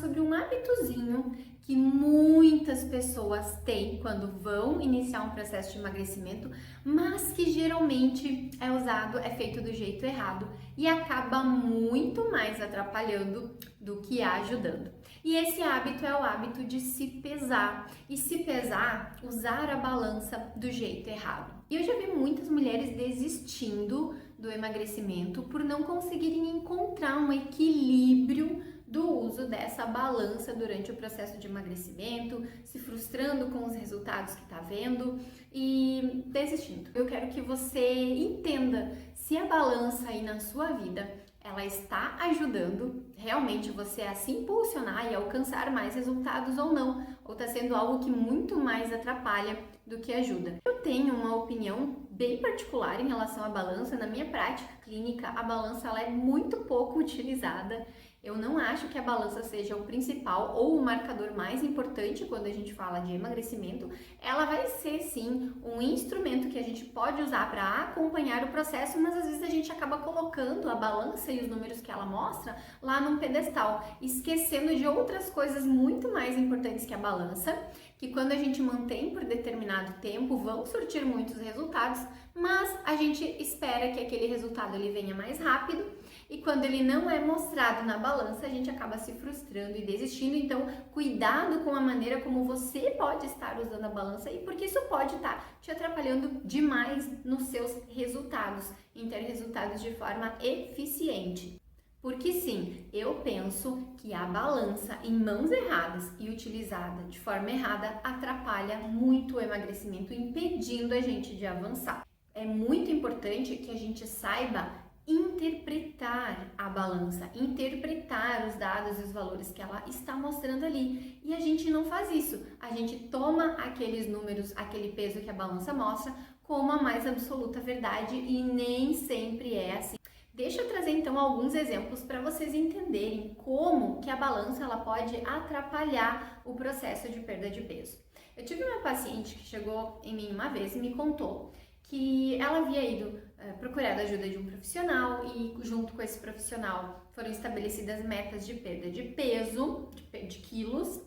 sobre um hábitozinho que muitas pessoas têm quando vão iniciar um processo de emagrecimento, mas que geralmente é feito do jeito errado e acaba muito mais atrapalhando do que ajudando. E esse hábito é o hábito de se pesar. E se pesar, usar a balança do jeito errado. E eu já vi muitas mulheres desistindo do emagrecimento por não conseguirem encontrar um equilíbrio do uso dessa balança durante o processo de emagrecimento, se frustrando com os resultados que está vendo e desistindo. Eu quero que você entenda se a balança aí na sua vida ela está ajudando realmente você a se impulsionar e alcançar mais resultados ou não, ou está sendo algo que muito mais atrapalha do que ajuda. Eu tenho uma opinião bem particular em relação à balança. Na minha prática clínica, a balança ela é muito pouco utilizada. Eu não acho que a balança seja o principal ou o marcador mais importante quando a gente fala de emagrecimento. Ela vai ser, sim, um instrumento que a gente pode usar para acompanhar o processo, mas às vezes a gente acaba colocando a balança e os números que ela mostra lá num pedestal, esquecendo de outras coisas muito mais importantes que a balança, que quando a gente mantém por determinado tempo vão surtir muitos resultados, mas a gente espera que aquele resultado ele venha mais rápido. E quando ele não é mostrado na balança, a gente acaba se frustrando e desistindo. Então, cuidado com a maneira como você pode estar usando a balança e porque isso pode estar te atrapalhando demais nos seus resultados, em ter resultados de forma eficiente. Porque sim, eu penso que a balança em mãos erradas e utilizada de forma errada atrapalha muito o emagrecimento, impedindo a gente de avançar. É muito importante que a gente saiba interpretar a balança, interpretar os dados e os valores que ela está mostrando ali. E a gente não faz isso. A gente toma aqueles números, aquele peso que a balança mostra como a mais absoluta verdade e nem sempre é assim. Deixa eu trazer então alguns exemplos para vocês entenderem como que a balança ela pode atrapalhar o processo de perda de peso. Eu tive uma paciente que chegou em mim uma vez e me contou que ela havia ido procurar a ajuda de um profissional e junto com esse profissional foram estabelecidas metas de perda de peso, de quilos,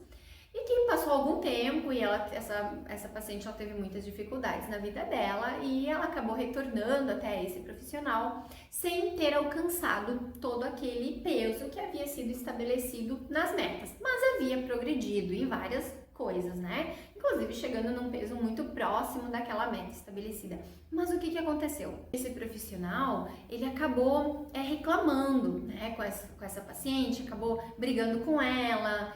e que passou algum tempo e essa paciente ela teve muitas dificuldades na vida dela e ela acabou retornando até esse profissional sem ter alcançado todo aquele peso que havia sido estabelecido nas metas, mas havia progredido em várias coisas, né? Inclusive chegando num peso muito próximo daquela meta estabelecida. Mas o que aconteceu? Esse profissional, ele acabou reclamando, né, com essa paciente, acabou brigando com ela,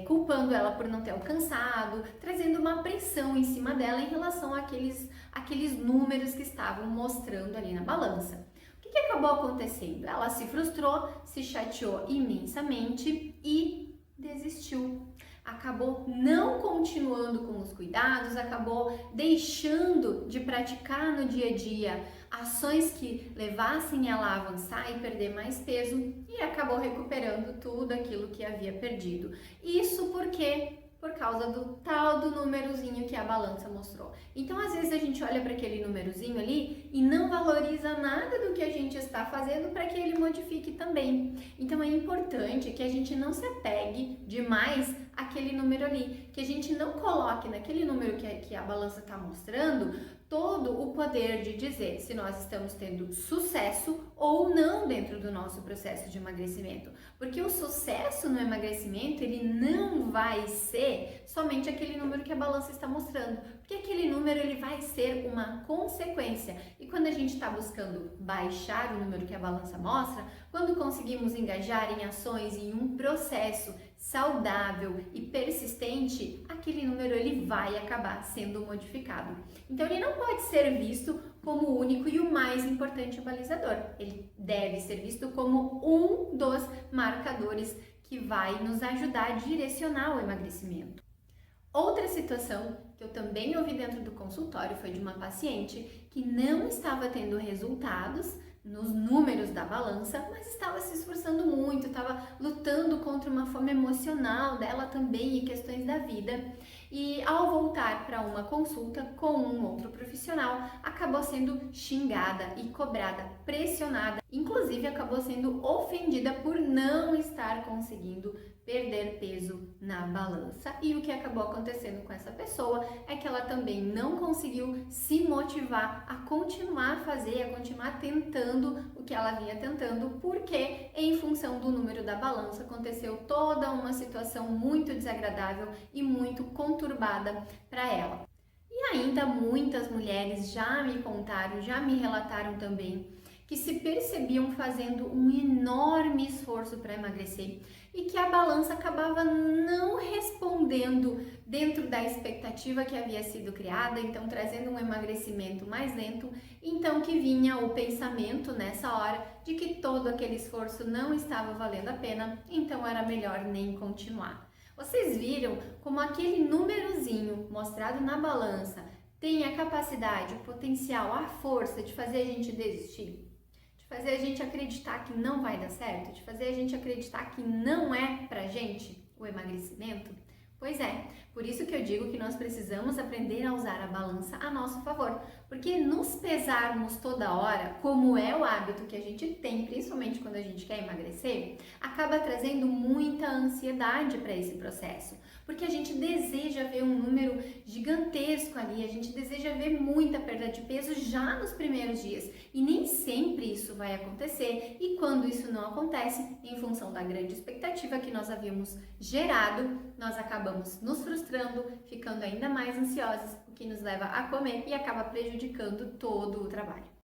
culpando ela por não ter alcançado, trazendo uma pressão em cima dela em relação àqueles números que estavam mostrando ali na balança. O que acabou acontecendo? Ela se frustrou, se chateou imensamente e desistiu. Acabou não continuando com os cuidados, acabou deixando de praticar no dia a dia ações que levassem ela a avançar e perder mais peso e acabou recuperando tudo aquilo que havia perdido. Isso porque por causa do tal do númerozinho que a balança mostrou. Então, às vezes a gente olha para aquele númerozinho ali e não valoriza nada do que a gente está fazendo para que ele modifique também. Então, é importante que a gente não se apegue demais àquele número ali, que a gente não coloque naquele número que a balança está mostrando todo o poder de dizer se nós estamos tendo sucesso ou não dentro do nosso processo de emagrecimento. Porque o sucesso no emagrecimento, ele não vai ser somente aquele número que a balança está mostrando, porque aquele número ele vai ser uma consequência. E quando a gente está buscando baixar o número que a balança mostra, quando conseguimos engajar em ações, em um processo saudável e persistente, aquele número ele vai acabar sendo modificado. Então ele não pode ser visto como o único e o mais importante balizador. Ele deve ser visto como um dos marcadores que vai nos ajudar a direcionar o emagrecimento. Outra situação que eu também ouvi dentro do consultório foi de uma paciente que não estava tendo resultados nos números da balança, mas estava se esforçando muito, estava lutando contra uma fome emocional dela também e questões da vida. E ao voltar para uma consulta com um outro profissional, acabou sendo xingada e cobrada, pressionada, inclusive acabou sendo ofendida por não estar conseguindo perder peso na balança. E o que acabou acontecendo com essa pessoa é que ela também não conseguiu se motivar a continuar a fazer, a continuar tentando o que ela vinha tentando, porque em função do número da balança aconteceu toda uma situação muito desagradável e muito conturbada para ela. E ainda muitas mulheres já me contaram, já me relataram também que se percebiam fazendo um enorme esforço para emagrecer e que a balança acabava não respondendo dentro da expectativa que havia sido criada, então trazendo um emagrecimento mais lento, então que vinha o pensamento nessa hora de que todo aquele esforço não estava valendo a pena, então era melhor nem continuar. Vocês viram como aquele númerozinho mostrado na balança tem a capacidade, o potencial, a força de fazer a gente desistir? Fazer a gente acreditar que não vai dar certo, de fazer a gente acreditar que não é pra gente o emagrecimento? Pois é, por isso que eu digo que nós precisamos aprender a usar a balança a nosso favor, porque nos pesarmos toda hora, como é o hábito que a gente tem, principalmente quando a gente quer emagrecer, acaba trazendo muita ansiedade para esse processo, porque a gente deseja ver um número gigantesco ali, a gente deseja ver muita perda de peso já nos primeiros dias, e nem sempre isso vai acontecer, e quando isso não acontece, em função da grande expectativa que nós havíamos gerado, nós acabamos nos frustrando, ficando ainda mais ansiosos, o que nos leva a comer e acaba prejudicando todo o trabalho.